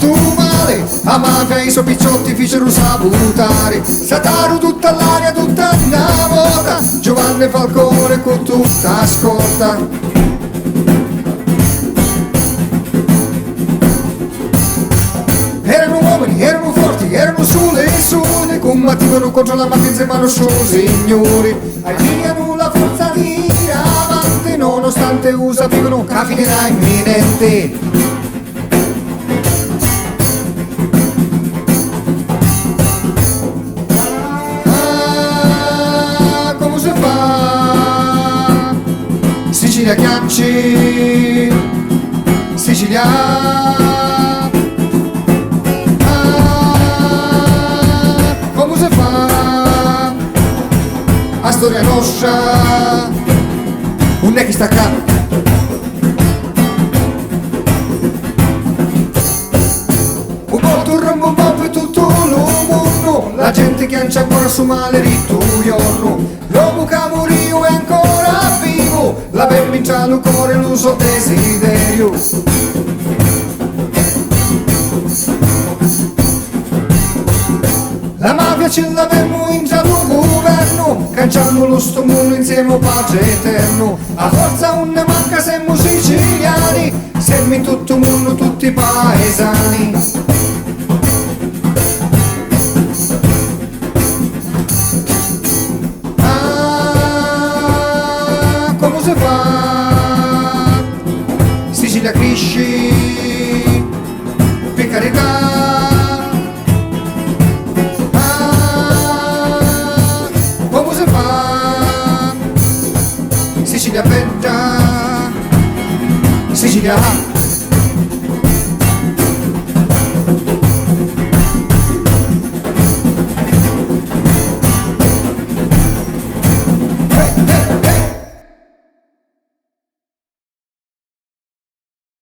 fatto male, a mafia e i suoi picciotti fecero sabutare, Sataru tutta l'aria, tutta innamorata, Giovanni Falcone con tutta scorta. Erano uomini, erano forti, erano sole e sole, combattevano contro la mafia insieme allo show signori, avevano la forza di ir avanti, nonostante usavano la fine imminente. Ah, come si fa? Sicilia Chiacci, Sicilia. La storia nostra non è che sta qua. Un po' turno, un po' per tutto l'uomo, la gente che c'è ancora su male ritto giorno, l'uomo che morì è ancora vivo, la bambina il cuore lo suo desiderio. La mafia ce l'avemmo in già lo governo, canciamo lo sto mondo insieme a pace eterno. A forza non ne manca, siamo siciliani, siamo in tutto il mondo tutti paesani. Ah, come si fa? Sicilia cresci, per carità. Sicilia bella, Sicilia